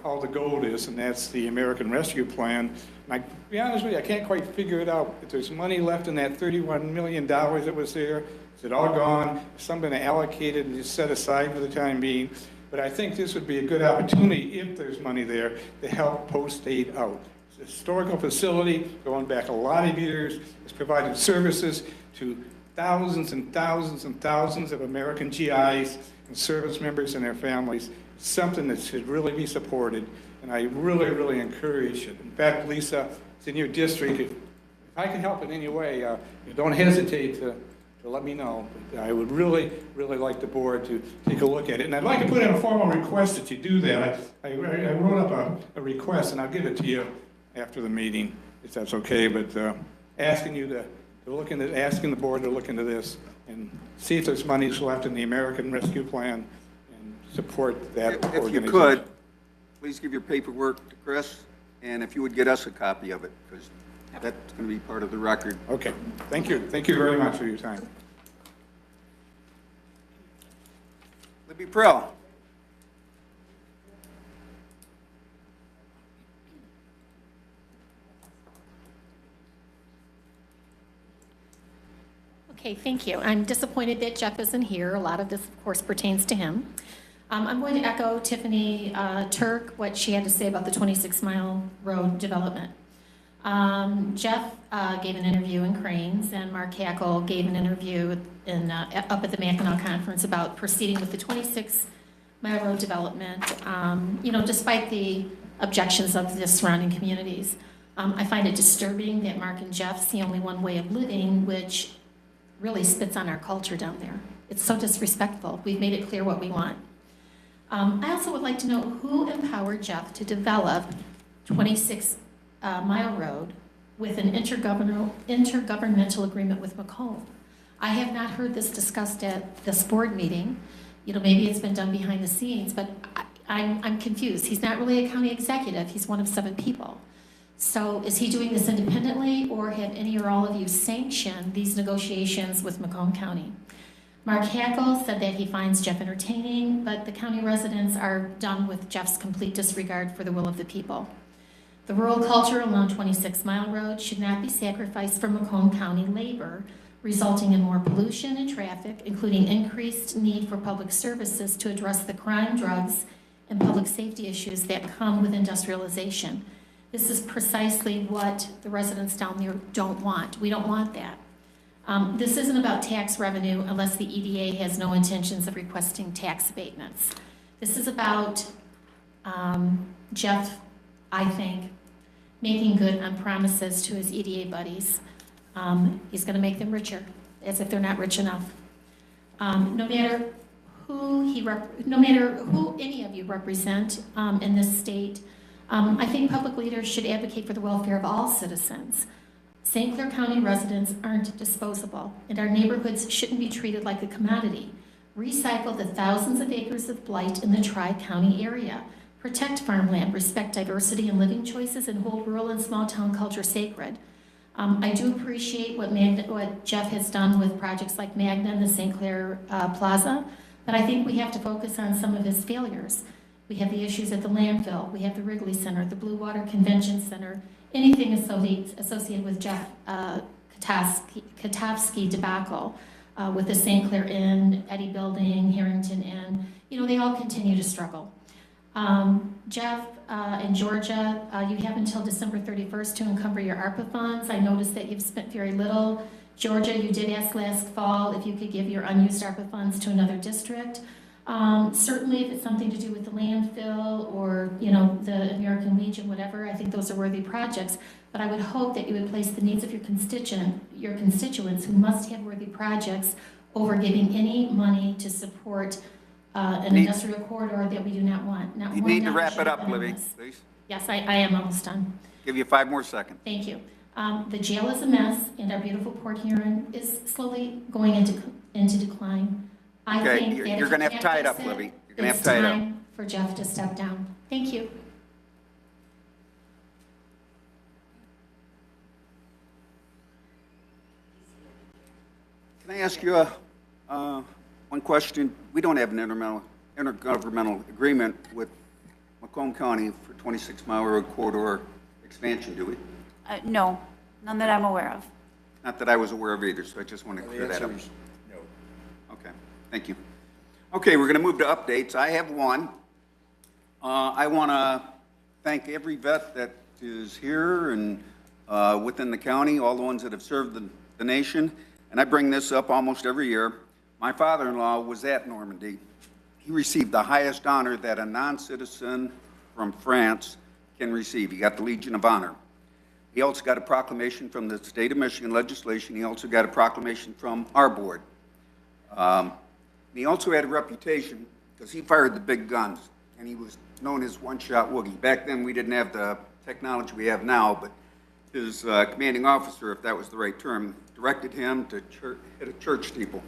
all the gold is, and that's the American Rescue Plan. And to be honest with you, I can't quite figure it out. If there's money left in that $31 million that was there, is it all gone? Is something allocated and just set aside for the time being? But I think this would be a good opportunity, if there's money there, to help post-8 out. It's a historical facility going back a lot of years. It's provided services to thousands and thousands and thousands of American GIs and service members and their families. It's something that should really be supported, and I really, really encourage it. In fact, Lisa, it's in your district. If I can help in any way, don't hesitate to let me know. But I would really, really like the board to take a look at it. And I'd like to put in a formal request that you do that. I wrote up a request, and I'll give it to you after the meeting, if that's okay. But asking you to look into, asking the board to look into this and see if there's money left in the American Rescue Plan and support that organization. If you could, please give your paperwork to Chris, and if you would get us a copy of it, because that's going to be part of the record. Okay. Thank you. Thank you very much for your time. Libby Prill. Okay, thank you. I'm disappointed that Jeff isn't here. A lot of this, of course, pertains to him. I'm going to echo Tiffany Turk, what she had to say about the 26-mile road development. Jeff gave an interview in Cranes, and Mark Hackle gave an interview up at the Mackinac Conference about proceeding with the 26-mile road development, despite the objections of the surrounding communities. I find it disturbing that Mark and Jeff see only one way of living, which really spits on our culture down there. It's so disrespectful. We've made it clear what we want. I also would like to know who empowered Jeff to develop 26-mile road with an intergovernmental agreement with Macomb. I have not heard this discussed at this board meeting. Maybe it's been done behind the scenes, but I'm confused. He's not really a county executive. He's one of 7 people. So is he doing this independently, or have any or all of you sanctioned these negotiations with Macomb County? Mark Hackle said that he finds Jeff entertaining, but the county residents are done with Jeff's complete disregard for the will of the people. The rural culture along 26-mile road should not be sacrificed for Macomb County labor, resulting in more pollution and traffic, including increased need for public services to address the crime, drugs, and public safety issues that come with industrialization. This is precisely what the residents down there don't want. We don't want that. This isn't about tax revenue unless the EDA has no intentions of requesting tax abatements. This is about Jeff, I think, making good on promises to his EDA buddies. He's going to make them richer, as if they're not rich enough. No matter who any of you represent in this state, I think public leaders should advocate for the welfare of all citizens. St. Clair County residents aren't disposable, and our neighborhoods shouldn't be treated like a commodity. Recycle the thousands of acres of blight in the Tri-County area. Protect farmland, respect diversity and living choices, and hold rural and small town culture sacred. I do appreciate what Jeff has done with projects like Magna and the St. Clair Plaza, but I think we have to focus on some of his failures. We have the issues at the landfill, we have the Wrigley Center, the Blue Water Convention Center, anything associated with Jeff Katofsky debacle with the St. Clair Inn, Eddy Building, Harrington Inn, they all continue to struggle. Jeff and Georgia, you have until December 31st to encumber your ARPA funds. I noticed that you've spent very little. Georgia, you did ask last fall if you could give your unused ARPA funds to another district. Certainly if it's something to do with the landfill or, the American Legion, whatever, I think those are worthy projects. But I would hope that you would place the needs of your constituents who must have worthy projects over giving any money to support an industrial corridor that we do not want. You need to wrap it up, Libby, please. Yes, I am almost done. Give you 5 more seconds. Thank you. The jail is a mess, and our beautiful Port Huron is slowly going into decline. I think that you're going to have to tie it up, Libby. You're going to have to tie it up. It's time for Jeff to step down. Thank you. Can I ask you one question? We don't have an intergovernmental agreement with Macomb County for 26-mile road corridor expansion, do we? No, none that I'm aware of. Not that I was aware of either, so I just want to clear that up. No. Okay, thank you. Okay, we're going to move to updates. I have one. I want to thank every vet that is here and within the county, all the ones that have served the nation. And I bring this up almost every year. My father-in-law was at Normandy. He received the highest honor that a non-citizen from France can receive. He got the Legion of Honor. He also got a proclamation from the state of Michigan legislation. He also got a proclamation from our board. He also had a reputation because he fired the big guns, and he was known as one-shot woogie. Back then, we didn't have the technology we have now, but his commanding officer, if that was the right term, directed him to hit a church steeple.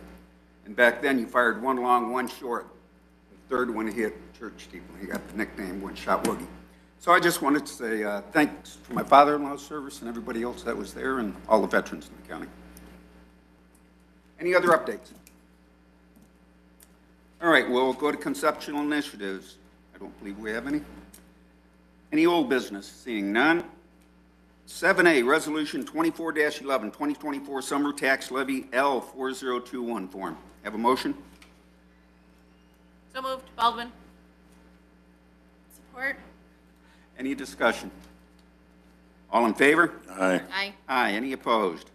And back then, you fired one long, one short. The third one hit church steeple. He got the nickname One-Shot Woogie. So I just wanted to say thanks for my father-in-law's service and everybody else that was there and all the veterans in the county. Any other updates? All right, we'll go to conceptual initiatives. I don't believe we have any. Any old business? Seeing none. 7A, Resolution 24-11, 2024 Summer Tax Levy L4021 form. Have a motion? So moved. Baldwin. Support. Any discussion? All in favor? Aye. Aye. Aye. Any opposed?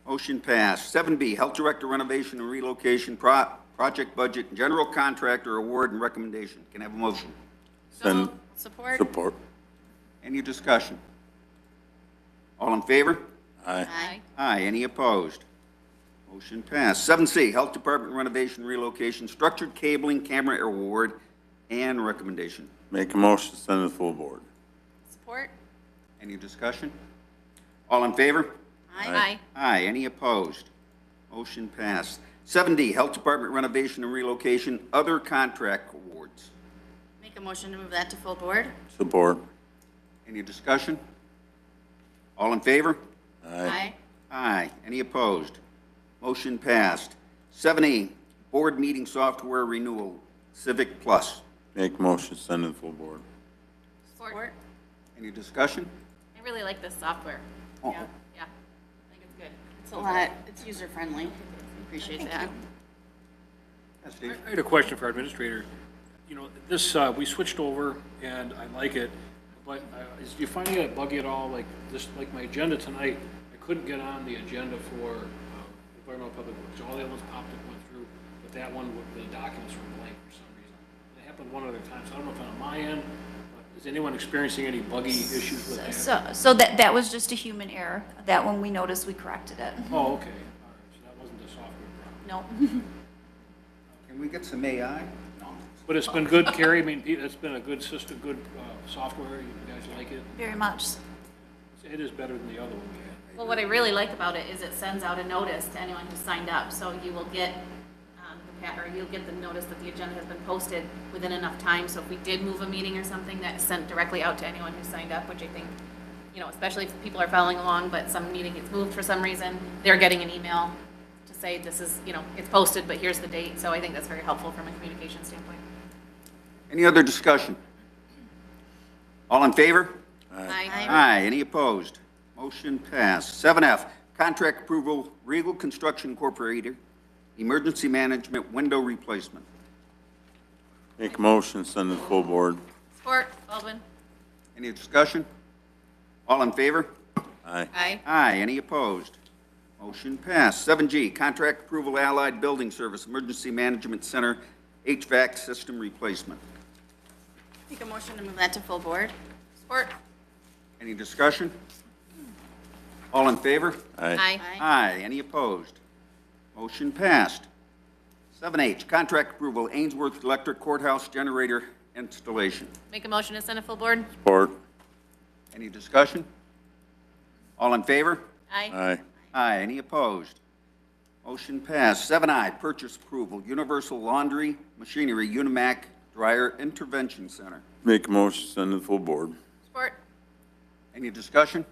Motion passed. 7B, Health Director Renovation and Relocation Project Budget and General Contractor Award and Recommendation. Can I have a motion? So Send- moved. Support. Support. Any discussion? All in favor? Aye. Aye. Aye. Any opposed? Motion passed. 7C, Health Department Renovation, Relocation, Structured Cabling, Camera Award, and Recommendation. Make a motion to send to the full board. Support. Any discussion? All in favor? Aye. Aye. Any opposed? Motion passed. 7D, Health Department Renovation and Relocation, Other Contract Awards. Make a motion to move that to full board. Support. Any discussion? All in favor? Aye. Aye. Any opposed? Motion passed. 7E, Board Meeting Software Renewal, Civic Plus. Make a motion to send to the full board. Support. Any discussion? I really like this software. Oh. Yeah, yeah. I think it's good. It's a lot, it's user-friendly. Appreciate that. Yes, Steve? I had a question for our administrator. You know, this, we switched over, and I like it, but do you find it buggy at all? Like this, like my agenda tonight, I couldn't get on the agenda for environmental public works. All the other ones popped up, went through, but that one, the documents were blank for some reason. It happened one other time, so I don't know if on my end, but is anyone experiencing any buggy issues with that? So that was just a human error. That one we noticed, we corrected it. Oh, okay, all right, so that wasn't a software problem. No. Can we get some AI? No. But it's been good, Carrie, I mean, it's been a good system, good software, you guys like it? Very much. It is better than the other one we had. Well, what I really like about it is it sends out a notice to anyone who signed up, so you will get, you'll get the notice that the agenda has been posted within enough time, so if we did move a meeting or something, that's sent directly out to anyone who signed up, which I think, you know, especially if people are following along, but some meeting gets moved for some reason, they're getting an email to say this is, you know, it's posted, but here's the date, so I think that's very helpful from a communication standpoint. Any other discussion? All in favor? Aye. Aye. Any opposed? Motion passed. 7F, Contract Approval, Regal Construction Incorporated, Emergency Management Window Replacement. Make a motion to send to the full board. Support. Baldwin. Any discussion? All in favor? Aye. Aye. Aye. Any opposed? Motion passed. 7G, Contract Approval Allied Building Service, Emergency Management Center, HVAC System Replacement. Make a motion to move that to full board. Support. Any discussion? All in favor? Aye. Aye. Any opposed? Motion passed. 7H, Contract Approval, Ainsworth Electric Courthouse Generator Installation. Make a motion to send to full board. Support. Any discussion? All in favor? Aye. Aye. Aye. Any opposed? Motion passed. 7I, Purchase Approval, Universal Laundry Machinery Unimac Dryer Intervention Center. Make a motion to send to the full board. Support. Any discussion?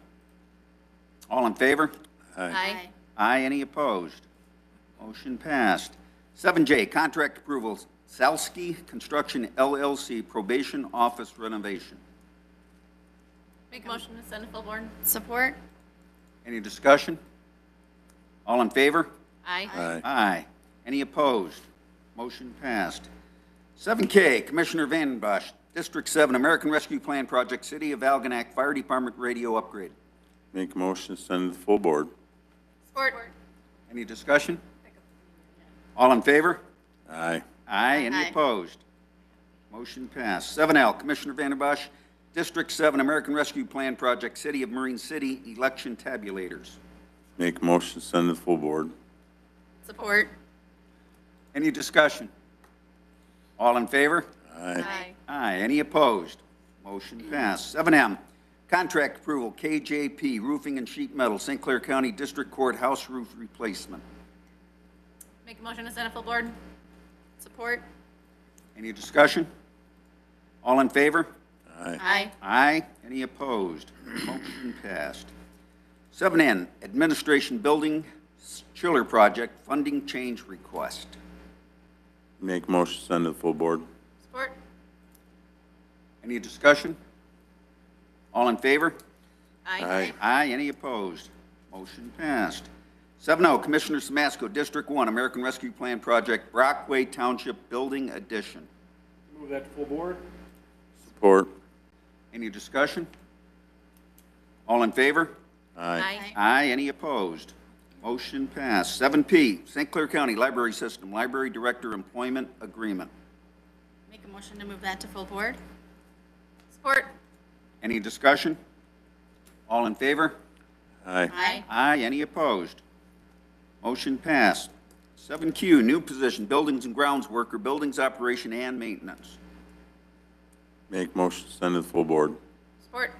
All in favor? Aye. Aye. Any opposed? Motion passed. 7J, Contract Approval, Salsky Construction LLC Probation Office Renovation. Make a motion to send to full board. Support. Any discussion? All in favor? Aye. Aye. Aye. Any opposed? Motion passed. 7K, Commissioner Van Bosch, District 7, American Rescue Plan Project, City of Algonac Fire Department Radio Upgrade. Make a motion to send to the full board. Support. Any discussion? All in favor? Aye. Aye. Any Aye. opposed? Motion passed. 7L, Commissioner Van Bosch, District 7, American Rescue Plan Project, City of Marine City, Election Tabulators. Make a motion to send to the full board. Support. Any discussion? All in favor? Aye. Aye. Any opposed? Motion passed. 7M, Contract Approval, KJP Roofing and Sheet Metal, St. Clair County District Court House Roof Replacement. Make a motion to send to full board. Support. Any discussion? All in favor? Aye. Aye. Aye. Any opposed? Motion passed. 7N, Administration Building Chiller Project Funding Change Request. Make a motion to send to the full board. Support. Any discussion? All in favor? Aye. Aye. Any opposed? Motion passed. 7-0, Commissioner Samasco, District 1, American Rescue Plan Project, Brockway Township Building Addition. Move that to full board. Support. Any discussion? All in favor? Aye. Aye. Any opposed? Motion passed. 7P, St. Clair County Library System, Library Director Employment Agreement. Make a motion to move that to full board. Support. Any discussion? All in favor? Aye. Aye. Aye. Any opposed? Motion passed. 7Q, new position, Buildings and Grounds Worker, Buildings Operation and Maintenance. Make motion to send to the full board. Support.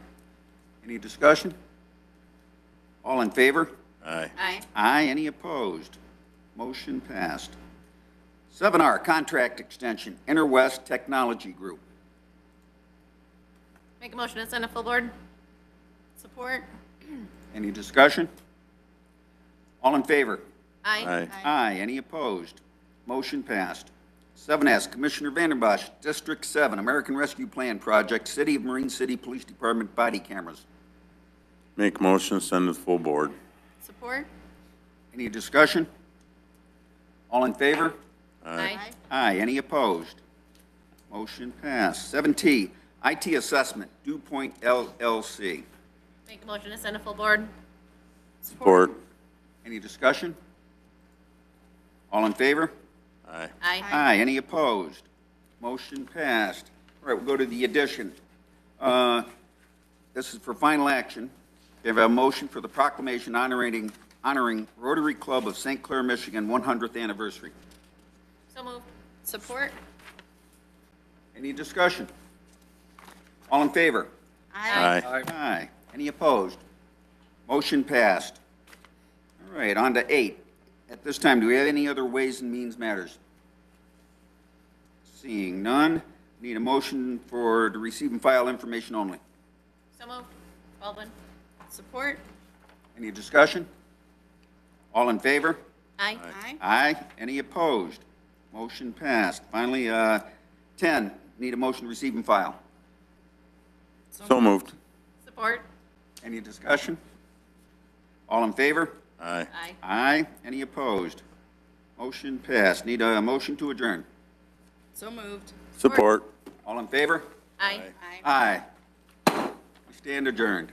Any discussion? All in favor? Aye. Aye. Aye. Any opposed? Motion passed. 7R, Contract Extension, Interwest Technology Group. Make a motion to send to full board. Support. Any discussion? All in favor? Aye. Aye. Aye. Any opposed? Motion passed. 7S, Commissioner Vanderbosch, District 7, American Rescue Plan Project, City of Marine City Police Department Body Cameras. Make motion to send to the full board. Support. Any discussion? All in favor? Aye. Aye. Any opposed? Motion passed. 7T, IT Assessment, Dew Point LLC. Make a motion to send to full board. Support. Any discussion? All in favor? Aye. Aye. Aye. Any opposed? Motion passed. All right, we'll go to the addition. This is for final action. We have a motion for the proclamation honoring Rotary Club of St. Clair, Michigan 100th anniversary. So moved. Support. Any discussion? All in favor? Aye. Aye. Aye. Any opposed? Motion passed. All right, on to 8. At this time, do we have any other Ways and Means Matters? Seeing none, need a motion to receive and file information only. So moved. Baldwin. Support. Any discussion? All in favor? Aye. Aye. Any opposed? Motion passed. Finally, 10, need a motion to receive and file. So moved. Support. Any discussion? All in favor? Aye. Aye. Aye. Any opposed? Motion passed. Need a motion to adjourn. So moved. Support. All in favor? Aye. Aye. We stand adjourned.